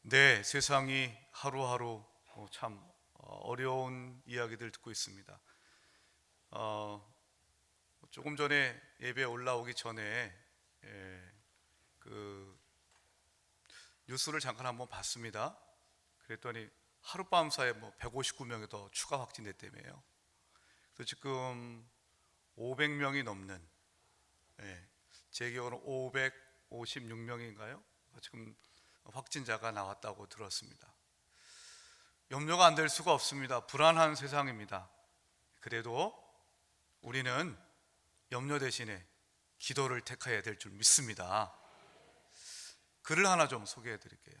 네, 세상이 하루하루 참 어려운 이야기들 듣고 있습니다. 조금 전에 예배 올라오기 전에 그 뉴스를 잠깐 한번 봤습니다. 그랬더니 하룻밤 사이에 159명이 더 추가 확진됐다며요. 그래서 지금 500명이 넘는, 제 기억으로 556명인가요? 지금 확진자가 나왔다고 들었습니다. 염려가 안 될 수가 없습니다. 불안한 세상입니다. 그래도 우리는 염려 대신에 기도를 택해야 될 줄 믿습니다. 글을 하나 좀 소개해 드릴게요.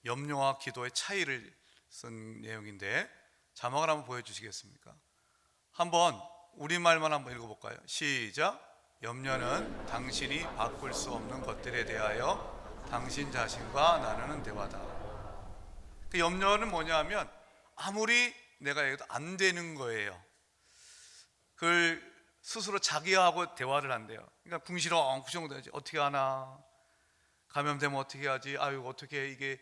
염려와 기도의 차이를 쓴 내용인데 자막을 한번 보여주시겠습니까? 한번 우리말만 한번 읽어볼까요? 시작. 염려는 당신이 바꿀 수 없는 것들에 대하여 당신 자신과 나누는 대화다. 그 염려는 뭐냐면 아무리 내가 해도 안 되는 거예요. 그걸 스스로 자기하고 대화를 한대요. 그러니까 궁시렁궁시렁대지. 어떻게 하나, 감염되면 어떻게 하지, 아유 어떻게 이게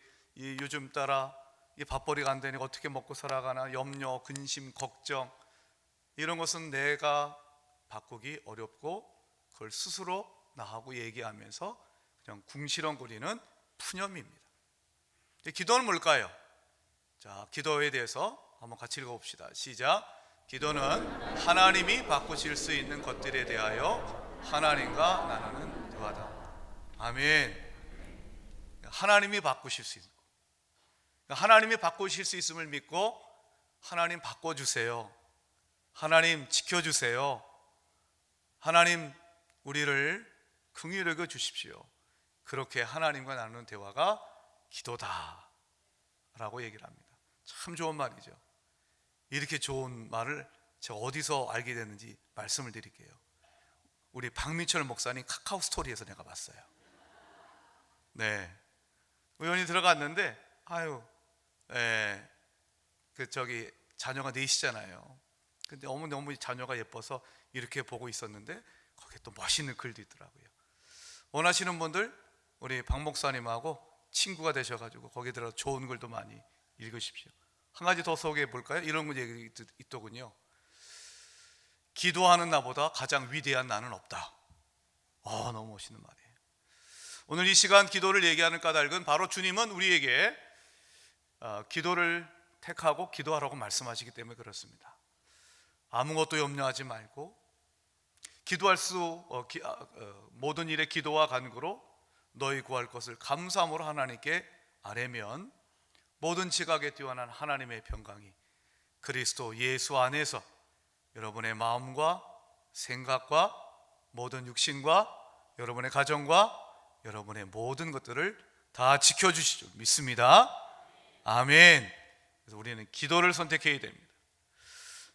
요즘 따라 이 밥벌이가 안 되니까 어떻게 먹고 살아가나, 염려, 근심, 걱정, 이런 것은 내가 바꾸기 어렵고 그걸 스스로 나하고 얘기하면서 그냥 궁시렁거리는 푸념입니다. 기도는 뭘까요? 자, 기도에 대해서 한번 같이 읽어봅시다. 시작. 기도는 하나님이 바꾸실 수 있는 것들에 대하여 하나님과 나누는 대화다. 아멘. 하나님이 바꾸실 수 있는 것, 하나님이 바꾸실 수 있음을 믿고 하나님 바꿔주세요, 하나님 지켜주세요, 하나님 우리를 긍휼히 여겨 주십시오, 그렇게 하나님과 나누는 대화가 기도다 라고 얘기를 합니다. 참 좋은 말이죠. 이렇게 좋은 말을 제가 어디서 알게 됐는지 말씀을 드릴게요. 우리 박민철 목사님 카카오 스토리에서 내가 봤어요. 네, 우연히 들어갔는데 자녀가 넷이잖아요. 근데 너무 자녀가 예뻐서 이렇게 보고 있었는데 거기에 또 멋있는 글도 있더라고요. 원하시는 분들 우리 박 목사님하고 친구가 되셔가지고 거기 들어서 좋은 글도 많이 읽으십시오. 한 가지 더 소개해 볼까요? 이런 얘기 있더군요. 기도하는 나보다 가장 위대한 나는 없다. 너무 멋있는 말이에요. 오늘 이 시간 기도를 얘기하는 까닭은 바로 주님은 우리에게 기도를 택하고 기도하라고 말씀하시기 때문에 그렇습니다. 아무것도 염려하지 말고 기도할 모든 일에 기도와 간구로 너희 구할 것을 감사함으로 하나님께 아뢰면 모든 지각에 뛰어난 하나님의 평강이 그리스도 예수 안에서 여러분의 마음과 생각과 모든 육신과 여러분의 가정과 여러분의 모든 것들을 다 지켜주시죠. 믿습니다. 아멘. 그래서 우리는 기도를 선택해야 됩니다.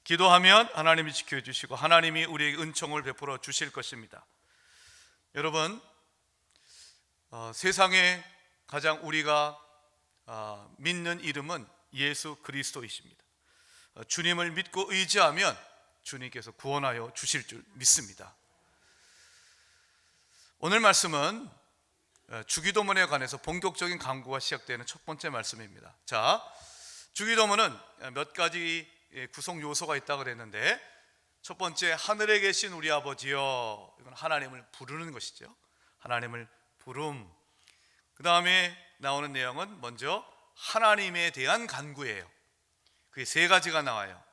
기도하면 하나님이 지켜주시고 하나님이 우리에게 은총을 베풀어 주실 것입니다. 여러분, 세상에 가장 우리가 믿는 이름은 예수 그리스도이십니다. 주님을 믿고 의지하면 주님께서 구원하여 주실 줄 믿습니다. 오늘 말씀은 주기도문에 관해서 본격적인 강구가 시작되는 첫 번째 말씀입니다. 자, 주기도문은 몇 가지 구성 요소가 있다고 그랬는데, 첫 번째, 하늘에 계신 우리 아버지여, 이건 하나님을 부르는 것이죠. 하나님을 부름. 그 다음에 나오는 내용은 먼저 하나님에 대한 간구예요. 그게 세 가지가 나와요.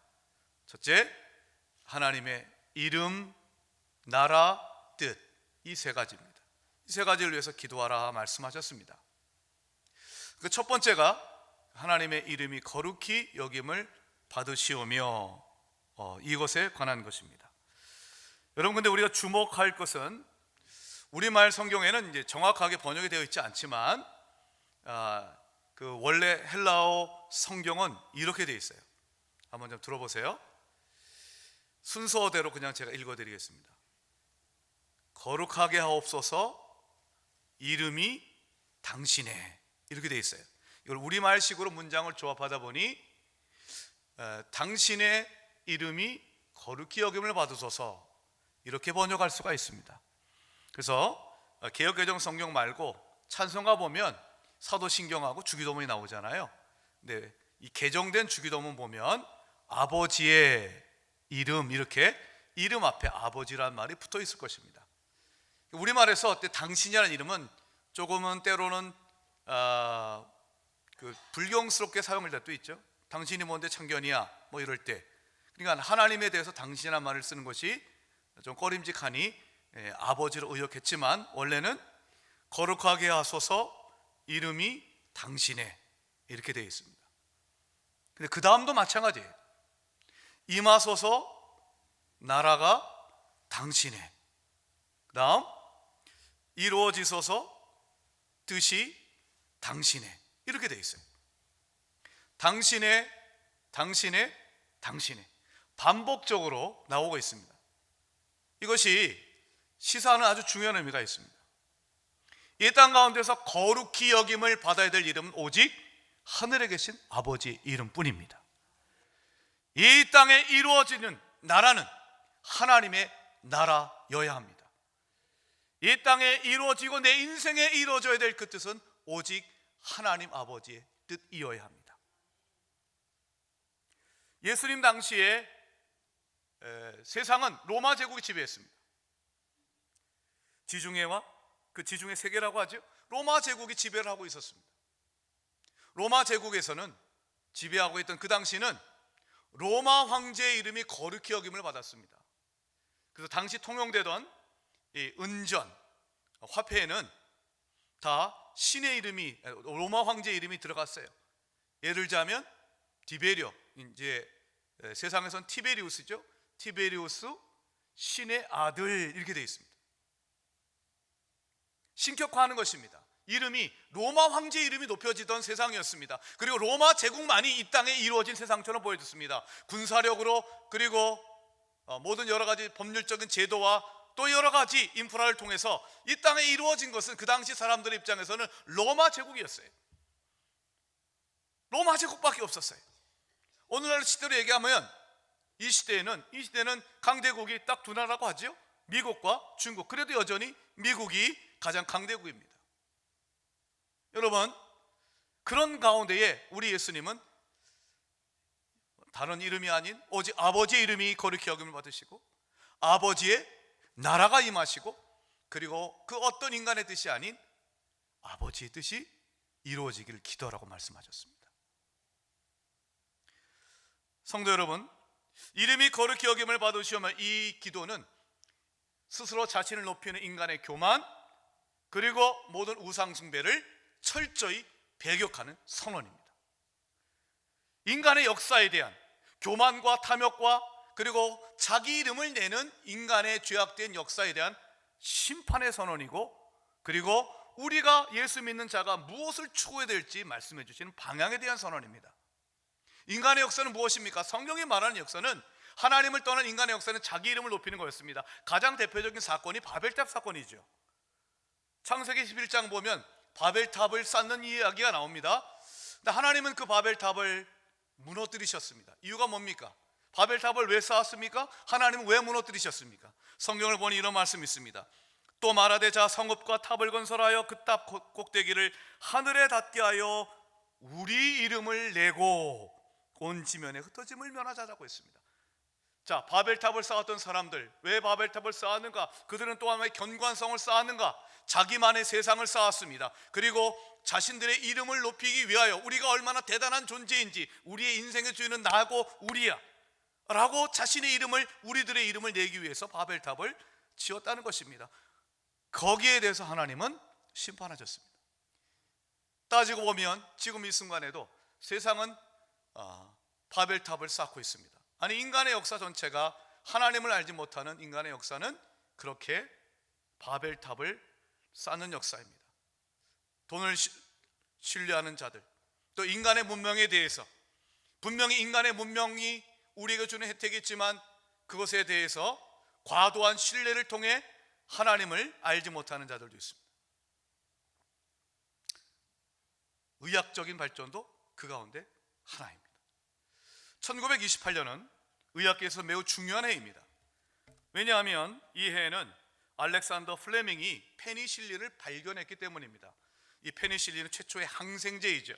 첫째, 하나님의 이름, 나라, 뜻, 이 세 가지입니다. 이 세 가지를 위해서 기도하라 말씀하셨습니다. 그 첫 번째가 하나님의 이름이 거룩히 여김을 받으시오며, 이것에 관한 것입니다. 여러분, 근데 우리가 주목할 것은 우리말 성경에는 이제 정확하게 번역이 되어 있지 않지만 그 원래 헬라어 성경은 이렇게 되어 있어요. 한번 좀 들어보세요. 순서대로 그냥 제가 읽어드리겠습니다. 거룩하게 하옵소서, 이름이 당신의, 이렇게 되어 있어요. 이걸 우리말식으로 문장을 조합하다 보니 당신의 이름이 거룩히 여김을 받으소서, 이렇게 번역할 수가 있습니다. 그래서 개역개정 성경 말고 찬송가 보면 사도신경하고 주기도문이 나오잖아요. 근데 이 개정된 주기도문 보면 아버지의 이름, 이렇게 이름 앞에 아버지란 말이 붙어 있을 것입니다. 우리말에서 당신이라는 이름은 조금은 때로는 불경스럽게 사용할 때도 있죠. 당신이 뭔데 창견이야 뭐 이럴 때, 그러니까 하나님에 대해서 당신이라는 말을 쓰는 것이 좀 꺼림직하니 아버지로 의역했지만 원래는 거룩하게 하소서 이름이 당신의, 이렇게 되어 있습니다. 근데 그 다음도 마찬가지예요. 임하소서 나라가 당신의, 그 다음 이루어지소서 뜻이 당신의, 이렇게 되어 있어요. 당신의, 당신의, 당신의 반복적으로 나오고 있습니다. 이것이 시사하는 아주 중요한 의미가 있습니다. 이 땅 가운데서 거룩히 여김을 받아야 될 이름은 오직 하늘에 계신 아버지의 이름뿐입니다. 이 땅에 이루어지는 나라는 하나님의 나라여야 합니다. 이 땅에 이루어지고 내 인생에 이루어져야 될 그 뜻은 오직 하나님 아버지의 뜻이어야 합니다. 예수님 당시에 세상은 로마 제국이 지배했습니다. 지중해와 그 지중해 세계라고 하죠. 로마 제국이 지배를 하고 있었습니다. 로마 제국에서는 지배하고 있던 그 당시는 로마 황제의 이름이 거룩히 여김을 받았습니다. 그래서 당시 통용되던 이 은전, 화폐에는 다 신의 이름이, 로마 황제의 이름이 들어갔어요. 예를 들자면 디베리오, 이제 세상에선 티베리우스죠. 티베리우스 신의 아들, 이렇게 되어 있습니다. 신격화하는 것입니다. 이름이 로마 황제의 이름이 높여지던 세상이었습니다. 그리고 로마 제국만이 이 땅에 이루어진 세상처럼 보여졌습니다. 군사력으로, 그리고 모든 여러 가지 법률적인 제도와 또 여러 가지 인프라를 통해서 이 땅에 이루어진 것은 그 당시 사람들의 입장에서는 로마 제국이었어요. 로마 제국밖에 없었어요. 오늘날 시대로 얘기하면 이 시대는 강대국이 딱 두 나라라고 하죠. 미국과 중국. 그래도 여전히 미국이 가장 강대국입니다. 여러분, 그런 가운데에 우리 예수님은 다른 이름이 아닌 오직 아버지의 이름이 거룩히 여김을 받으시고 아버지의 나라가 임하시고, 그리고 그 어떤 인간의 뜻이 아닌 아버지의 뜻이 이루어지기를 기도하라고 말씀하셨습니다. 성도 여러분, 이름이 거룩히 여김을 받으시면 이 기도는 스스로 자신을 높이는 인간의 교만, 그리고 모든 우상 숭배를 철저히 배격하는 선언입니다. 인간의 역사에 대한 교만과 탐욕과 그리고 자기 이름을 내는 인간의 죄악된 역사에 대한 심판의 선언이고, 그리고 우리가 예수 믿는 자가 무엇을 추구해야 될지 말씀해 주시는 방향에 대한 선언입니다. 인간의 역사는 무엇입니까? 성경이 말하는 역사는, 하나님을 떠난 인간의 역사는 자기 이름을 높이는 거였습니다. 가장 대표적인 사건이 바벨탑 사건이죠. 창세기 11장 보면 바벨탑을 쌓는 이야기가 나옵니다. 근데 하나님은 그 바벨탑을 무너뜨리셨습니다. 이유가 뭡니까? 바벨탑을 왜 쌓았습니까? 하나님은 왜 무너뜨리셨습니까? 성경을 보니 이런 말씀이 있습니다. 또 말하되 자 성읍과 탑을 건설하여 그 탑 꼭대기를 하늘에 닿게 하여 우리 이름을 내고 온 지면에 흩어짐을 면하자라고 했습니다. 자, 바벨탑을 쌓았던 사람들, 왜 바벨탑을 쌓았는가? 그들은 또한 왜 견고성을 쌓았는가? 자기만의 세상을 쌓았습니다. 그리고 자신들의 이름을 높이기 위하여 우리가 얼마나 대단한 존재인지, 우리의 인생의 주인은 나고 우리야 라고 자신의 이름을, 우리들의 이름을 내기 위해서 바벨탑을 지었다는 것입니다. 거기에 대해서 하나님은 심판하셨습니다. 따지고 보면 지금 이 순간에도 세상은 바벨탑을 쌓고 있습니다. 아니, 인간의 역사 전체가, 하나님을 알지 못하는 인간의 역사는 그렇게 바벨탑을 쌓는 역사입니다. 돈을 신뢰하는 자들, 또 인간의 문명에 대해서, 분명히 인간의 문명이 우리에게 주는 혜택이 있지만 그것에 대해서 과도한 신뢰를 통해 하나님을 알지 못하는 자들도 있습니다. 의학적인 발전도 그 가운데 하나입니다. 1928년은 의학계에서 매우 중요한 해입니다. 왜냐하면 이 해에는 알렉산더 플레밍이 페니실린을 발견했기 때문입니다. 이 페니실린은 최초의 항생제이죠.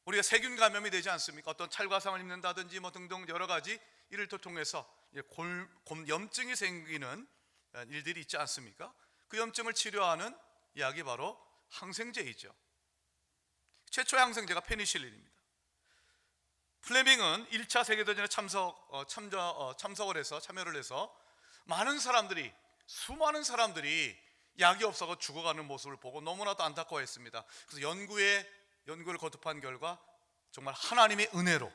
우리가 세균 감염이 되지 않습니까? 어떤 찰과상을 입는다든지 뭐 등등 여러 가지 이를 통해서 염증이 생기는 일들이 있지 않습니까? 그 염증을 치료하는 약이 바로 항생제이죠. 최초의 항생제가 페니실린입니다. 플레밍은 1차 세계대전에 참여를 해서 수많은 사람들이 약이 없어서 죽어가는 모습을 보고 너무나도 안타까워했습니다. 그래서 연구를 거듭한 결과 정말 하나님의 은혜로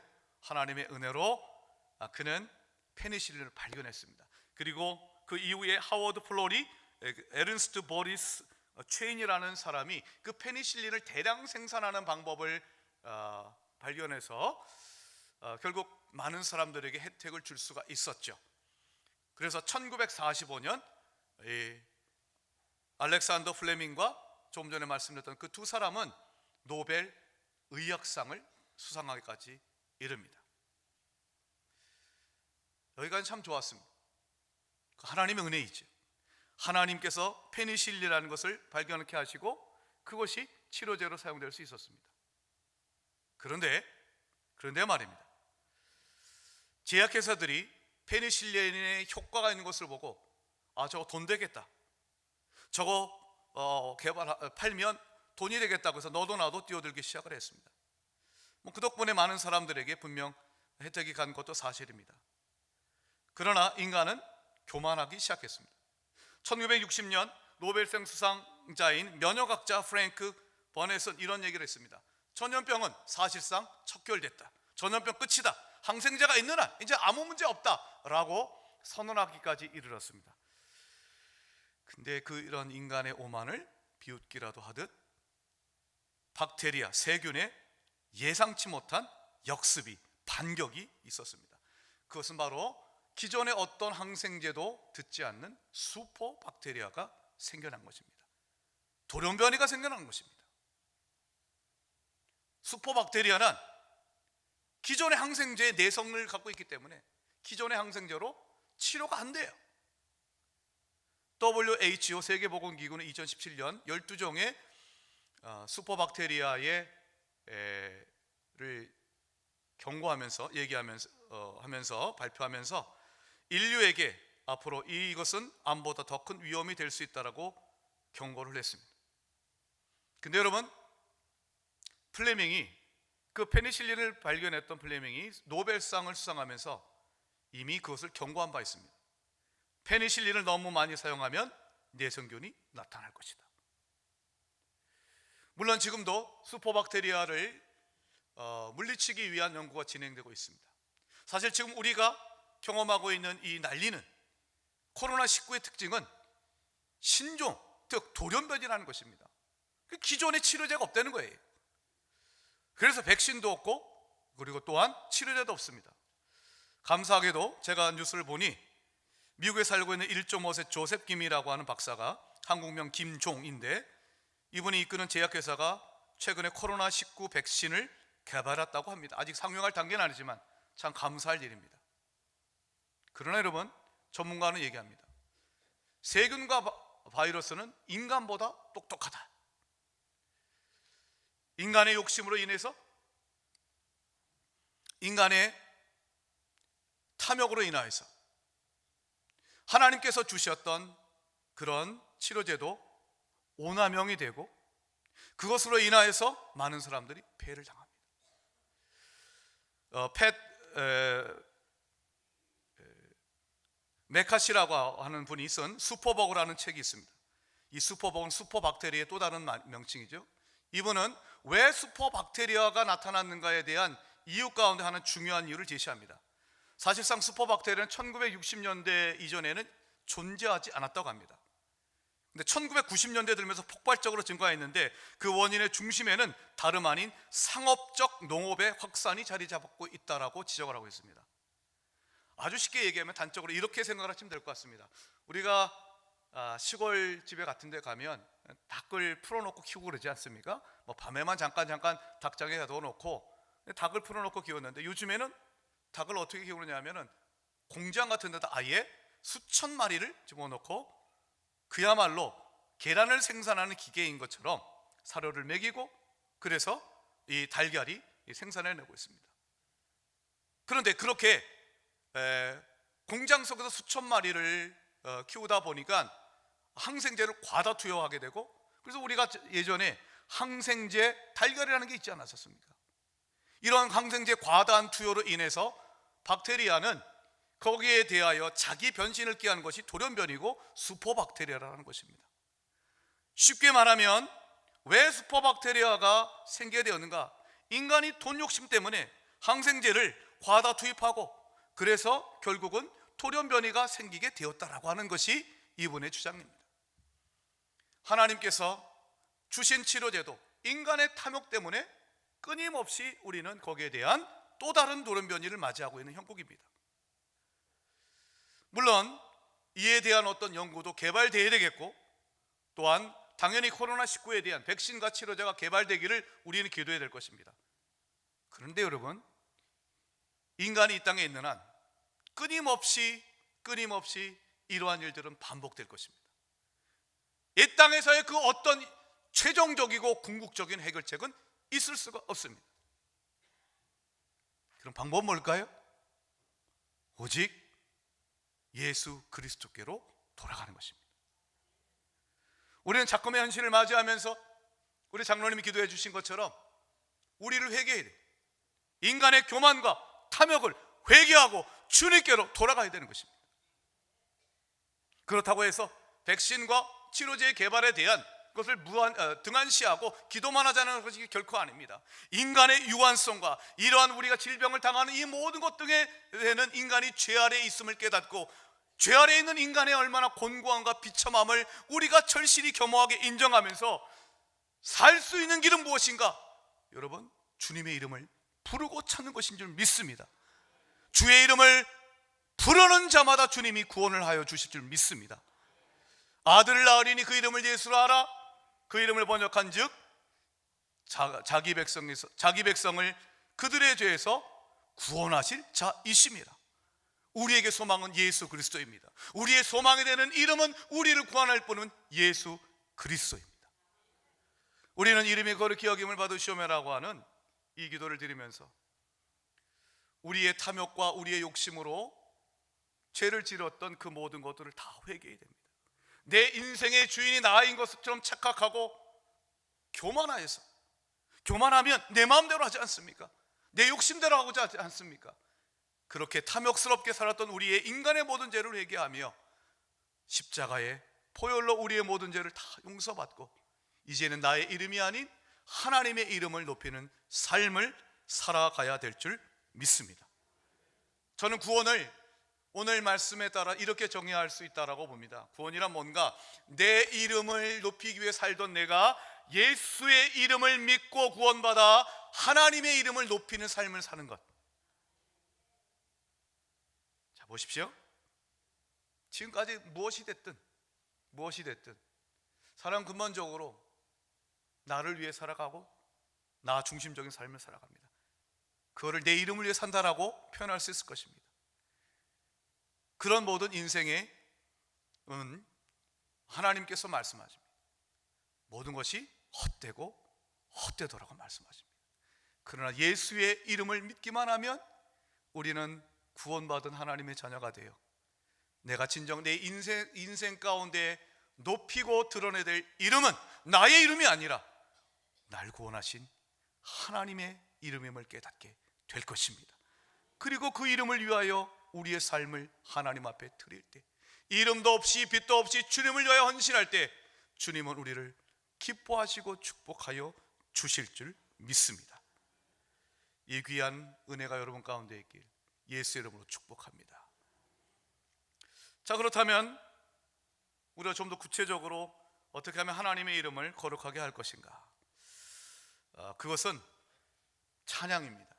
그는 페니실린을 발견했습니다. 그리고 그 이후에 하워드 플로리, 에른스트 보리스 체인이라는 사람이 그 페니실린을 대량 생산하는 방법을 발견해서 결국 많은 사람들에게 혜택을 줄 수가 있었죠. 그래서 1945년 알렉산더 플레밍과 좀 전에 말씀드렸던 그 두 사람은 노벨 의학상을 수상하기까지 이릅니다. 여기까지 참 좋았습니다. 하나님의 은혜이죠. 하나님께서 페니실린이라는 것을 발견케 하시고 그것이 치료제로 사용될 수 있었습니다. 그런데 말입니다. 제약회사들이 페니실린의 효과가 있는 것을 보고 저거 돈 되겠다, 저거 팔면 돈이 되겠다고 해서 너도 나도 뛰어들기 시작을 했습니다. 그 덕분에 많은 사람들에게 분명 혜택이 간 것도 사실입니다. 그러나 인간은 교만하기 시작했습니다. 1960년 노벨상 수상자인 면역학자 프랭크 버넷은 이런 얘기를 했습니다. 전염병은 사실상 척결됐다. 전염병 끝이다. 항생제가 있는 한 이제 아무 문제 없다 라고 선언하기까지 이르렀습니다. 근데 이런 인간의 오만을 비웃기라도 하듯 박테리아, 세균의 예상치 못한 역습이, 반격이 있었습니다. 그것은 바로 기존의 어떤 항생제도 듣지 않는 슈퍼 박테리아가 생겨난 것입니다. 돌연변이가 생겨난 것입니다. 슈퍼 박테리아는 기존의 항생제의 내성을 갖고 있기 때문에 기존의 항생제로 치료가 안 돼요. WHO 세계보건기구는 2017년 12종의 슈퍼박테리아를 경고하면서 발표하면서 인류에게 앞으로 이것은 암보다 더 큰 위험이 될 수 있다라고 경고를 했습니다. 근데 여러분, 플레밍이 그 페니실린을 발견했던 플레밍이 노벨상을 수상하면서 이미 그것을 경고한 바 있습니다. 페니실린을 너무 많이 사용하면 내성균이 나타날 것이다. 물론 지금도 슈퍼박테리아를 물리치기 위한 연구가 진행되고 있습니다. 사실 지금 우리가 경험하고 있는 이 난리는 코로나19의 특징은 신종, 즉 돌연변이라는 것입니다. 기존의 치료제가 없다는 거예요. 그래서 백신도 없고 그리고 또한 치료제도 없습니다. 감사하게도 제가 뉴스를 보니 미국에 살고 있는 1.5세 조셉 김이라고 하는 박사가 한국명 김종인데 이분이 이끄는 제약회사가 최근에 코로나19 백신을 개발했다고 합니다. 아직 상용할 단계는 아니지만 참 감사할 일입니다. 그러나 여러분, 전문가는 얘기합니다. 세균과 바이러스는 인간보다 똑똑하다. 인간의 욕심으로 인해서, 인간의 탐욕으로 인하여서 하나님께서 주셨던 그런 치료제도 오남용이 되고 그것으로 인하여서 많은 사람들이 폐해를 당합니다. 메카시라고 하는 분이 쓴 슈퍼버그라는 책이 있습니다. 이 슈퍼버그는 슈퍼박테리아의 또 다른 명칭이죠. 이분은 왜 슈퍼박테리아가 나타났는가에 대한 이유 가운데 하나는 중요한 이유를 제시합니다. 사실상 슈퍼박테리아는 1960년대 이전에는 존재하지 않았다고 합니다. 근데 1990년대 들면서 폭발적으로 증가했는데 그 원인의 중심에는 다름 아닌 상업적 농업의 확산이 자리 잡고 있다라고 지적을 하고 있습니다. 아주 쉽게 얘기하면 단적으로 이렇게 생각을 하시면 될 것 같습니다. 우리가 시골 집에 같은 데 가면 닭을 풀어놓고 키우고 그러지 않습니까? 밤에만 잠깐 닭장에 넣어놓고 닭을 풀어놓고 키웠는데 요즘에는 닭을 어떻게 키우느냐면은 공장 같은 데다 아예 수천 마리를 집어넣고 그야말로 계란을 생산하는 기계인 것처럼 사료를 먹이고, 그래서 이 달걀이 생산해내고 있습니다. 그런데 그렇게 공장 속에서 수천 마리를 키우다 보니까 항생제를 과다 투여하게 되고, 그래서 우리가 예전에 항생제 달걀이라는 게 있지 않았었습니까? 이러한 항생제 과다한 투여로 인해서 박테리아는 거기에 대하여 자기 변신을 꾀하는 것이 돌연변이고 수포박테리아라는 것입니다. 쉽게 말하면 왜 수포박테리아가 생기게 되었는가? 인간이 돈 욕심 때문에 항생제를 과다 투입하고, 그래서 결국은 돌연변이가 생기게 되었다라고 하는 것이 이분의 주장입니다. 하나님께서 주신 치료제도 인간의 탐욕 때문에 끊임없이 우리는 거기에 대한 또 다른 돌연변이를 맞이하고 있는 형국입니다. 물론 이에 대한 어떤 연구도 개발되어야 되겠고, 또한 당연히 코로나19에 대한 백신과 치료제가 개발되기를 우리는 기도해야 될 것입니다. 그런데 여러분, 인간이 이 땅에 있는 한 끊임없이 이러한 일들은 반복될 것입니다. 이 땅에서의 그 어떤 최종적이고 궁극적인 해결책은 있을 수가 없습니다. 그럼 방법은 뭘까요? 오직 예수 그리스도께로 돌아가는 것입니다. 우리는 작금의 현실을 맞이하면서 우리 장로님이 기도해 주신 것처럼 우리를 회개해야 돼요. 인간의 교만과 탐욕을 회개하고 주님께로 돌아가야 되는 것입니다. 그렇다고 해서 백신과 치료제의 개발에 대한 것을 등한시하고 기도만 하자는 것이 결코 아닙니다. 인간의 유한성과 이러한 우리가 질병을 당하는 이 모든 것 등에는 인간이 죄 아래에 있음을 깨닫고, 죄 아래에 있는 인간의 얼마나 곤고함과 비참함을 우리가 절실히 겸허하게 인정하면서 살 수 있는 길은 무엇인가? 여러분, 주님의 이름을 부르고 찾는 것인 줄 믿습니다. 주의 이름을 부르는 자마다 주님이 구원을 하여 주실 줄 믿습니다. 아들을 낳으리니 그 이름을 예수로 하라. 그 이름을 번역한 즉 자기 백성을 그들의 죄에서 구원하실 자이십니다. 우리에게 소망은 예수 그리스도입니다. 우리의 소망이 되는 이름은, 우리를 구원할 분은 예수 그리스도입니다. 우리는 이름이 거룩히 여김을 받으시오며라고 하는 이 기도를 드리면서 우리의 탐욕과 우리의 욕심으로 죄를 지었던 그 모든 것들을 다 회개해야 됩니다. 내 인생의 주인이 나인 것처럼 착각하고 교만하면 내 마음대로 하지 않습니까? 내 욕심대로 하고자 하지 않습니까? 그렇게 탐욕스럽게 살았던 우리의 인간의 모든 죄를 회개하며 십자가의 포혈로 우리의 모든 죄를 다 용서받고, 이제는 나의 이름이 아닌 하나님의 이름을 높이는 삶을 살아가야 될 줄 믿습니다. 저는 구원을 오늘 말씀에 따라 이렇게 정의할 수 있다라고 봅니다. 구원이란 뭔가 내 이름을 높이기 위해 살던 내가 예수의 이름을 믿고 구원받아 하나님의 이름을 높이는 삶을 사는 것. 자, 보십시오. 지금까지 무엇이 됐든 사람 근본적으로 나를 위해 살아가고 나 중심적인 삶을 살아갑니다. 그거를 내 이름을 위해 산다라고 표현할 수 있을 것입니다. 그런 모든 인생의 하나님께서 말씀하십니다. 모든 것이 헛되도라고 말씀하십니다. 그러나 예수의 이름을 믿기만 하면 우리는 구원받은 하나님의 자녀가 되어 내가 진정 내 인생 가운데 높이고 드러내야 될 이름은 나의 이름이 아니라 날 구원하신 하나님의 이름임을 깨닫게 될 것입니다. 그리고 그 이름을 위하여 우리의 삶을 하나님 앞에 드릴 때, 이름도 없이 빛도 없이 주님을 위하여 헌신할 때 주님은 우리를 기뻐하시고 축복하여 주실 줄 믿습니다. 이 귀한 은혜가 여러분 가운데 있길 예수 이름으로 축복합니다. 자, 그렇다면 우리가 좀 더 구체적으로 어떻게 하면 하나님의 이름을 거룩하게 할 것인가? 그것은 찬양입니다.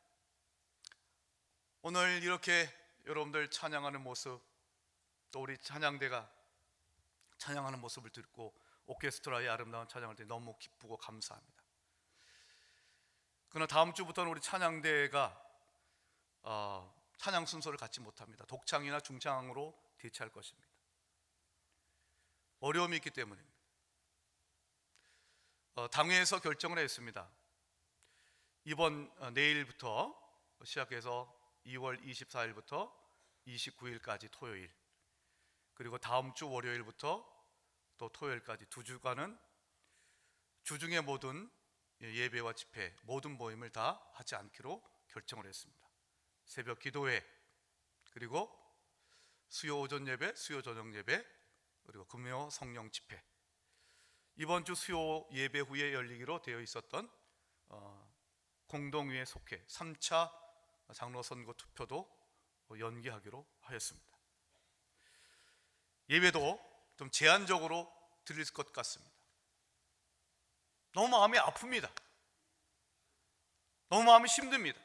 오늘 이렇게 여러분들 찬양하는 모습, 또 우리 찬양대가 찬양하는 모습을 듣고 오케스트라의 아름다운 찬양을 듣고 너무 기쁘고 감사합니다. 그러나 다음 주부터는 우리 찬양대가 찬양 순서를 갖지 못합니다. 독창이나 중창으로 대체할 것입니다. 어려움이 있기 때문입니다. 당회에서 결정을 했습니다. 이번 내일부터 시작해서 2월 24일부터 29일까지 토요일, 그리고 다음 주 월요일부터 또 토요일까지 2주간은 주중의 모든 예배와 집회, 모든 모임을 다 하지 않기로 결정을 했습니다. 새벽 기도회, 그리고 수요 오전 예배, 수요 저녁 예배, 그리고 금요 성령 집회, 이번 주 수요 예배 후에 열리기로 되어 있었던 공동위에 속해 3차 장로 선거 투표도 연기하기로 하였습니다. 예배도 좀 제한적으로 드릴 것 같습니다. 너무 마음이 아픕니다. 너무 마음이 힘듭니다.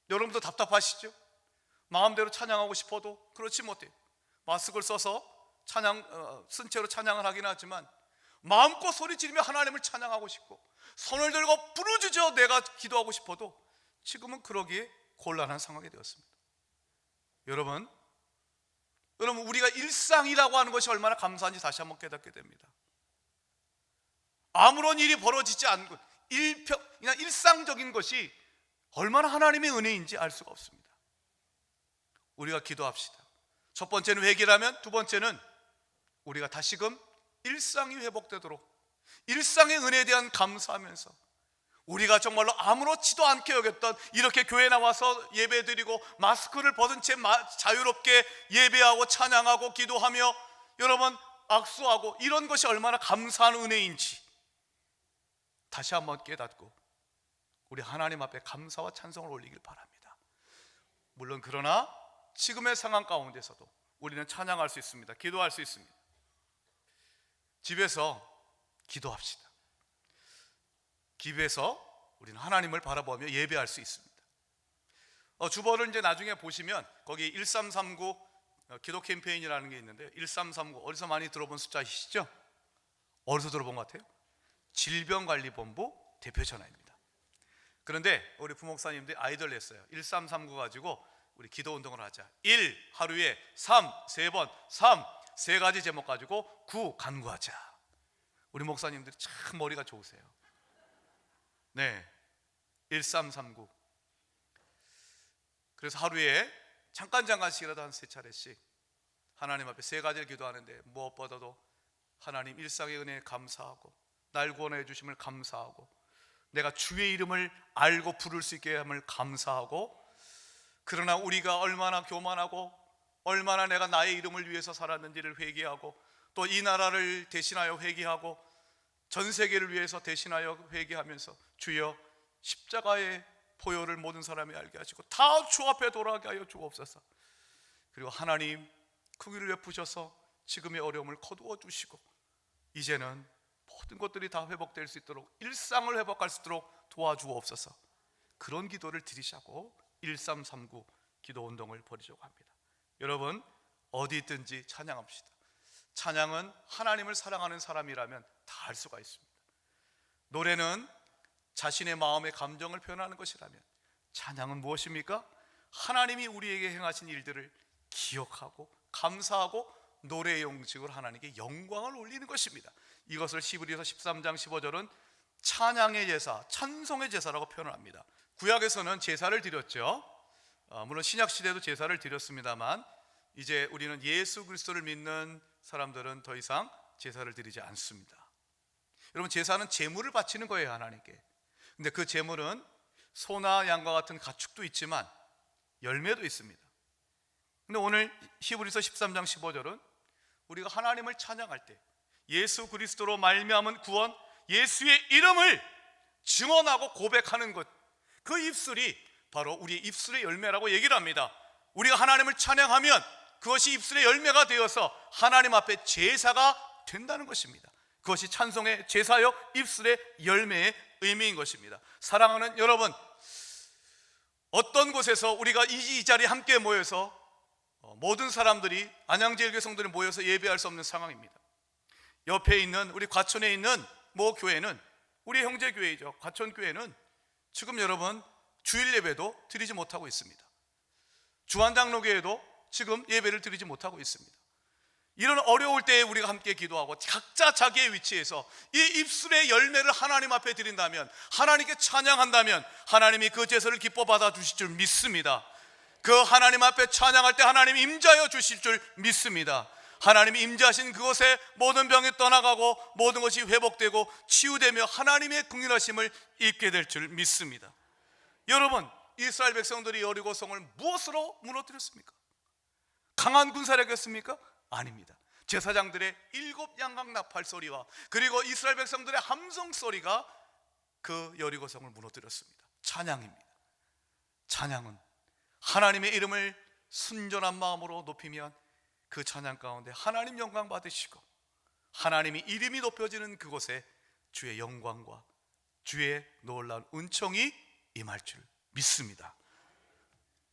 여러분도 답답하시죠? 마음대로 찬양하고 싶어도 그렇지 못해요. 마스크를 써서 쓴 채로 찬양을 하긴 하지만 마음껏 소리 지르며 하나님을 찬양하고 싶고 손을 들고 부르짖어 내가 기도하고 싶어도 지금은 그러기에 곤란한 상황이 되었습니다. 여러분 우리가 일상이라고 하는 것이 얼마나 감사한지 다시 한번 깨닫게 됩니다. 아무런 일이 벌어지지 않고 그냥 일상적인 것이 얼마나 하나님의 은혜인지 알 수가 없습니다. 우리가 기도합시다. 첫 번째는 회개라면, 두 번째는 우리가 다시금 일상이 회복되도록 일상의 은혜에 대한 감사하면서 우리가 정말로 아무렇지도 않게 여겼던 이렇게 교회 나와서 예배드리고 마스크를 벗은 채 자유롭게 예배하고 찬양하고 기도하며 여러분 악수하고 이런 것이 얼마나 감사한 은혜인지 다시 한번 깨닫고 우리 하나님 앞에 감사와 찬송을 올리길 바랍니다. 물론 그러나 지금의 상황 가운데서도 우리는 찬양할 수 있습니다. 기도할 수 있습니다. 집에서 기도합시다. 집에서 우리는 하나님을 바라보며 예배할 수 있습니다. 주보를 이제 나중에 보시면 거기 1339 기도 캠페인이라는 게 있는데 1339 어디서 많이 들어본 숫자이시죠? 어디서 들어본 것 같아요? 질병관리본부 대표 전화입니다. 그런데 우리 부목사님들이 아이디어를 냈어요. 1339 가지고 우리 기도 운동을 하자. 1 하루에 3 3번 3 세 가지 제목 가지고 9 간구하자. 우리 목사님들이 참 머리가 좋으세요. 네, 1339. 그래서 하루에 잠깐씩이라도 한 3차례씩 하나님 앞에 세 가지를 기도하는데 무엇보다도 하나님 일상의 은혜에 감사하고 날 구원해 주심을 감사하고 내가 주의 이름을 알고 부를 수 있게 함을 감사하고 그러나 우리가 얼마나 교만하고 얼마나 내가 나의 이름을 위해서 살았는지를 회개하고 또 이 나라를 대신하여 회개하고 전 세계를 위해서 대신하여 회개하면서 주여 십자가의 포효를 모든 사람이 알게 하시고 다 주 앞에 돌아가게 하여 주옵소서. 그리고 하나님 크기를 베푸셔서 지금의 어려움을 거두어 주시고 이제는 모든 것들이 다 회복될 수 있도록 일상을 회복할 수 있도록 도와주옵소서. 그런 기도를 드리자고 1339 기도 운동을 벌이려고 합니다. 여러분 어디 있든지 찬양합시다. 찬양은 하나님을 사랑하는 사람이라면 다 할 수가 있습니다. 노래는 자신의 마음의 감정을 표현하는 것이라면 찬양은 무엇입니까? 하나님이 우리에게 행하신 일들을 기억하고 감사하고 노래의 용식으로 하나님께 영광을 올리는 것입니다. 이것을 히브리서 13장 15절은 찬양의 제사, 찬송의 제사라고 표현합니다. 구약에서는 제사를 드렸죠. 물론 신약 시대도 제사를 드렸습니다만 이제 우리는 예수 그리스도를 믿는 사람들은 더 이상 제사를 드리지 않습니다. 여러분 제사는 제물을 바치는 거예요, 하나님께. 근데 그 제물은 소나 양과 같은 가축도 있지만 열매도 있습니다. 근데 오늘 히브리서 13장 15절은 우리가 하나님을 찬양할 때 예수 그리스도로 말미암은 구원, 예수의 이름을 증언하고 고백하는 것, 그 입술이 바로 우리의 입술의 열매라고 얘기를 합니다. 우리가 하나님을 찬양하면 그것이 입술의 열매가 되어서 하나님 앞에 제사가 된다는 것입니다. 그것이 찬송의 제사요 입술의 열매의 의미인 것입니다. 사랑하는 여러분, 어떤 곳에서 우리가 이 자리에 함께 모여서 모든 사람들이 안양제일교회 성도들이 모여서 예배할 수 없는 상황입니다. 옆에 있는 우리 과천에 있는 모 교회는 우리 형제교회이죠. 과천교회는 지금 여러분 주일 예배도 드리지 못하고 있습니다. 주한장로교회도 지금 예배를 드리지 못하고 있습니다. 이런 어려울 때에 우리가 함께 기도하고 각자 자기의 위치에서 이 입술의 열매를 하나님 앞에 드린다면, 하나님께 찬양한다면 하나님이 그 제사를 기뻐 받아 주실 줄 믿습니다. 그 하나님 앞에 찬양할 때 하나님이 임재하여 주실 줄 믿습니다. 하나님이 임재하신 그곳에 모든 병이 떠나가고 모든 것이 회복되고 치유되며 하나님의 긍휼하심을 입게 될 줄 믿습니다. 여러분, 이스라엘 백성들이 여리고성을 무엇으로 무너뜨렸습니까? 강한 군사력이었습니까? 아닙니다. 제사장들의 7 양각 나팔 소리와 그리고 이스라엘 백성들의 함성 소리가 그 여리고성을 무너뜨렸습니다. 찬양입니다. 찬양은 하나님의 이름을 순전한 마음으로 높이면 그 찬양 가운데 하나님 영광 받으시고 하나님의 이름이 높여지는 그곳에 주의 영광과 주의 놀라운 은총이 임할 줄 믿습니다.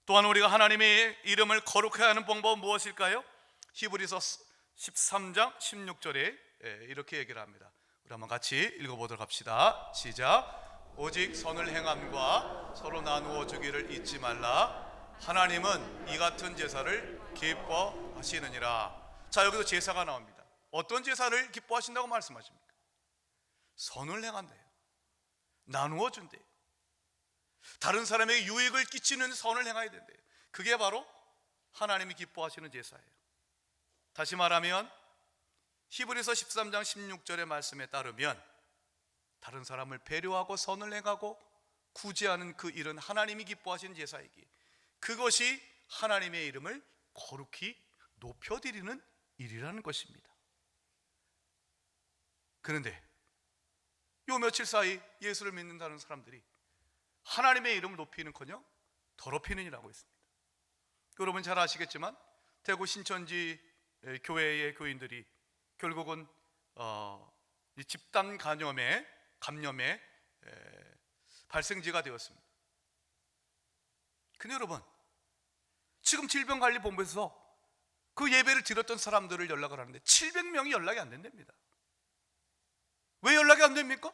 또한 우리가 하나님의 이름을 거룩해야 하는 방법은 무엇일까요? 히브리서 13장 16절에 이렇게 얘기를 합니다. 우리 한번 같이 읽어보도록 합시다. 시작. 오직 선을 행함과 서로 나누어 주기를 잊지 말라. 하나님은 이 같은 제사를 기뻐하시느니라. 자, 여기서 제사가 나옵니다. 어떤 제사를 기뻐하신다고 말씀하십니까? 선을 행한대요. 나누어 준대요. 다른 사람에게 유익을 끼치는 선을 행해야 된대요. 그게 바로 하나님이 기뻐하시는 제사예요. 다시 말하면 히브리서 13장 16절의 말씀에 따르면 다른 사람을 배려하고 선을 행하고 구제하는 그 일은 하나님이 기뻐하시는 제사이기에 그것이 하나님의 이름을 거룩히 높여드리는 일이라는 것입니다. 그런데 요 며칠 사이 예수를 믿는다는 사람들이 하나님의 이름을 높이는커녕 더럽히는 일을 하고 있습니다. 여러분 잘 아시겠지만 대구 신천지 교회의 교인들이 결국은 이 집단 감염의 발생지가 되었습니다. 근데 여러분, 지금 질병관리본부에서 그 예배를 드렸던 사람들을 연락을 하는데 700명이 연락이 안 된답니다. 왜 연락이 안 됩니까?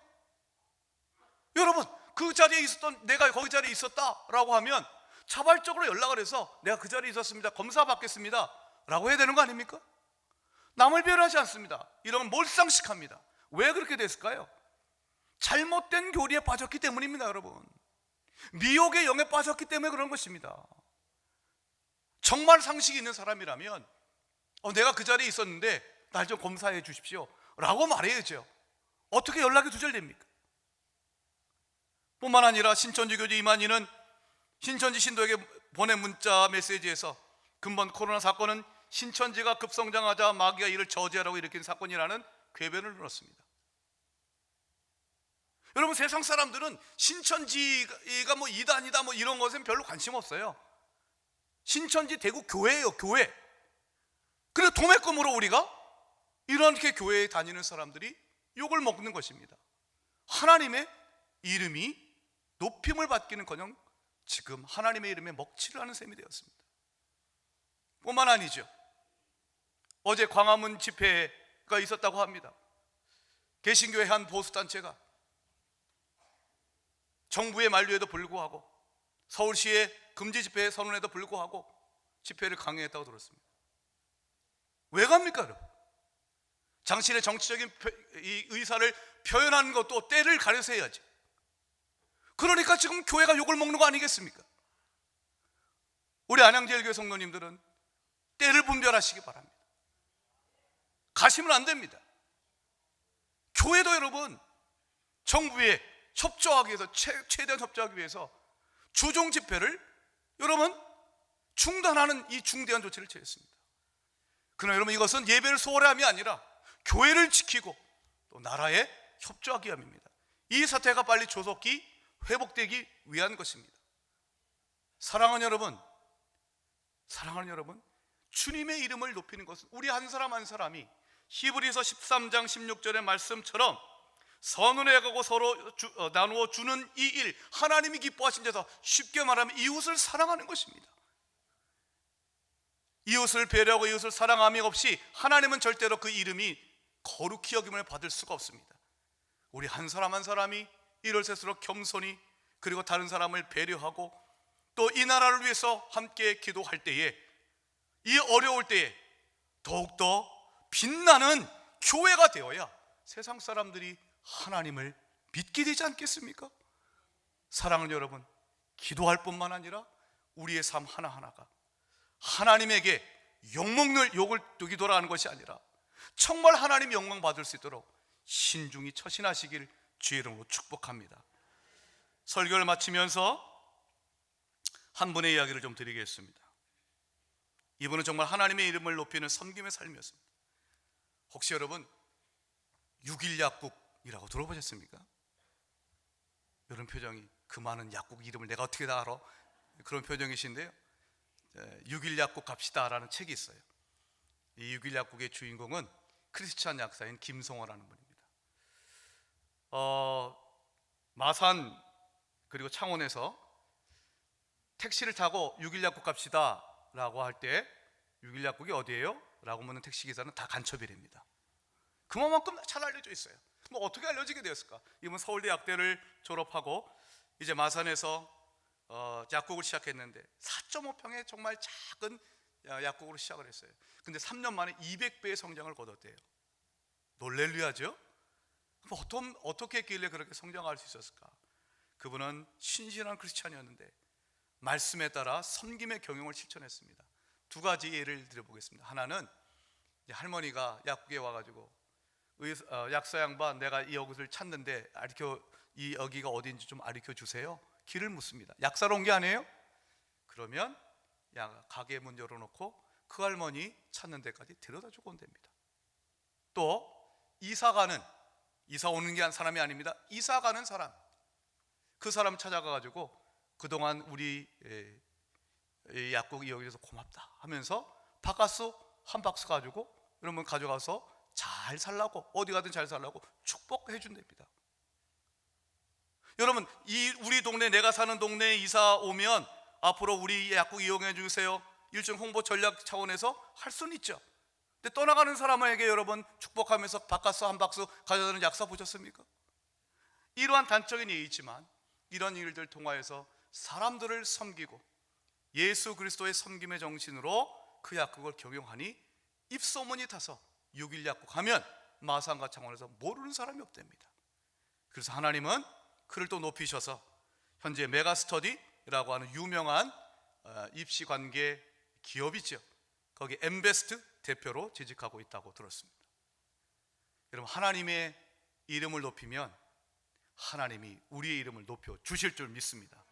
여러분, 그 자리에 있었던, 내가 거기 자리에 있었다라고 하면 자발적으로 연락을 해서 내가 그 자리에 있었습니다, 검사 받겠습니다 라고 해야 되는 거 아닙니까? 남을 배려하지 않습니다. 이런 건 몰상식합니다. 왜 그렇게 됐을까요? 잘못된 교리에 빠졌기 때문입니다. 여러분, 미혹의 영에 빠졌기 때문에 그런 것입니다. 정말 상식이 있는 사람이라면 내가 그 자리에 있었는데 날 좀 검사해 주십시오 라고 말해야죠. 어떻게 연락이 두절됩니까? 뿐만 아니라 신천지 교주 이만희는 신천지 신도에게 보낸 문자 메시지에서 근본 코로나 사건은 신천지가 급성장하자 마귀가 이를 저지하라고 일으킨 사건이라는 궤변을 눌렀습니다. 여러분, 세상 사람들은 신천지가 뭐 이단이다 뭐 이런 것엔 별로 관심 없어요. 신천지 대구 교회예요, 교회. 그래서 도매금으로 우리가 이렇게 교회에 다니는 사람들이 욕을 먹는 것입니다. 하나님의 이름이 높임을 받기는커녕 지금 하나님의 이름에 먹칠을 하는 셈이 되었습니다. 뿐만 아니죠. 어제 광화문 집회가 있었다고 합니다. 개신교의 한 보수단체가 정부의 만류에도 불구하고 서울시의 금지 집회 선언에도 불구하고 집회를 강행했다고 들었습니다. 왜 갑니까, 여러분? 당신의 정치적인 이 의사를 표현하는 것도 때를 가려서 해야지. 그러니까 지금 교회가 욕을 먹는 거 아니겠습니까? 우리 안양제일교회 성도님들은 때를 분별하시기 바랍니다. 가시면 안 됩니다. 교회도 여러분, 정부에 협조하기 위해서, 최대한 협조하기 위해서 주종 집회를 여러분 중단하는 이 중대한 조치를 취했습니다. 그러나 여러분, 이것은 예배를 소홀히 함이 아니라 교회를 지키고 또 나라에 협조하기 위함입니다. 이 사태가 빨리 조속히 회복되기 위한 것입니다. 사랑하는 여러분, 주님의 이름을 높이는 것은 우리 한 사람 한 사람이 히브리서 13장 16절의 말씀처럼 선을 행하고 서로 나누어 주는 이 일, 하나님이 기뻐하신 데서 쉽게 말하면 이웃을 사랑하는 것입니다. 이웃을 배려하고 이웃을 사랑함이 없이 하나님은 절대로 그 이름이 거룩히 여김을 받을 수가 없습니다. 우리 한 사람 한 사람이 이럴수록 겸손히 그리고 다른 사람을 배려하고 또 이 나라를 위해서 함께 기도할 때에, 이 어려울 때에 더욱더 빛나는 교회가 되어야 세상 사람들이 하나님을 믿게 되지 않겠습니까? 사랑하는 여러분, 기도할 뿐만 아니라 우리의 삶 하나하나가 하나님에게 욕을 돌아가는 것이 아니라 정말 하나님 영광 받을 수 있도록 신중히 처신하시길 주의 이름으로 축복합니다. 설교를 마치면서 한 분의 이야기를 좀 드리겠습니다. 이분은 정말 하나님의 이름을 높이는 섬김의 삶이었습니다. 혹시 여러분 6일 약국이라고 들어보셨습니까? 이런 표정이, 그 많은 약국 이름을 내가 어떻게 다 알아? 그런 표정이신데요, 6일 약국 갑시다 라는 책이 있어요. 이 6일 약국의 주인공은 크리스찬 약사인 김성호라는 분입니다. 마산 그리고 창원에서 택시를 타고 6일 약국 갑시다 라고 할 때 6일 약국이 어디예요? 라고 묻는 택시기사는 다 간첩이랍니다. 그만큼 잘 알려져 있어요. 뭐 어떻게 알려지게 되었을까? 이분 서울대 약대를 졸업하고 이제 마산에서 약국을 시작했는데 4.5평의 정말 작은 약국으로 시작을 했어요. 근데 3년 만에 200배의 성장을 거뒀대요. 놀랄리하죠? 어떻게 했길래 그렇게 성장할 수 있었을까? 그분은 신실한 크리스찬이었는데 말씀에 따라 섬김의 경영을 실천했습니다. 두 가지 예를 들어보겠습니다. 하나는 할머니가 약국에 와가지고 약사 양반, 내가 이 여기를 찾는데 이 여기가 어딘지 좀 가르쳐 주세요. 길을 묻습니다. 약사로 온 게 아니에요? 그러면 가게 문 열어놓고 그 할머니 찾는 데까지 데려다 주고 온답니다. 또 이사 오는 게 한 사람이 아닙니다. 이사 가는 사람, 그 사람 찾아가가지고 그동안 우리 약국이 여기서 고맙다 하면서 바카스 한 박스 가지고 여러분 가져가서 잘 살라고, 어디 가든 잘 살라고 축복해 준답니다. 여러분, 우리 동네, 내가 사는 동네에 이사 오면 앞으로 우리 약국 이용해 주세요, 일종 홍보 전략 차원에서 할 수는 있죠. 근데 떠나가는 사람에게 여러분 축복하면서 바카스 한 박스 가져다는 약사 보셨습니까? 이러한 단적인 예이지만 이런 일들 통하여서 사람들을 섬기고 예수 그리스도의 섬김의 정신으로 그 약국을 경영하니 입소문이 타서 6일 약국 하면 마산과 창원에서 모르는 사람이 없답니다. 그래서 하나님은 그를 또 높이셔서 현재 메가스터디라고 하는 유명한 입시관계 기업이죠. 거기 엠베스트 대표로 재직하고 있다고 들었습니다. 여러분, 하나님의 이름을 높이면 하나님이 우리의 이름을 높여 주실 줄 믿습니다.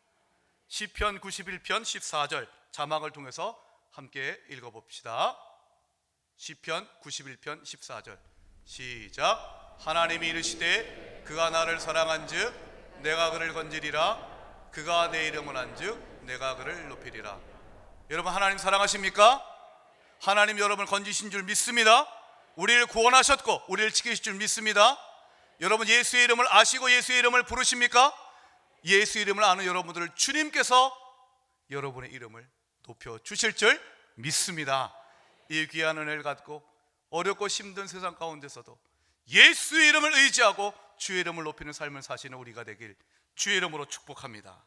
시편 91편 14절 자막을 통해서 함께 읽어봅시다. 시편 91편 14절 시작. 하나님이 이르시되 그가 나를 사랑한즉 내가 그를 건지리라. 그가 내 이름을 한즉 내가 그를 높이리라. 여러분, 하나님 사랑하십니까? 하나님 여러분을 건지신 줄 믿습니다. 우리를 구원하셨고 우리를 지키실 줄 믿습니다. 여러분, 예수의 이름을 아시고 예수의 이름을 부르십니까? 예수 이름을 아는 여러분들을 주님께서 여러분의 이름을 높여 주실 줄 믿습니다. 이 귀한 은혜를 갖고 어렵고 힘든 세상 가운데서도 예수의 이름을 의지하고 주의 이름을 높이는 삶을 사시는 우리가 되길 주의 이름으로 축복합니다.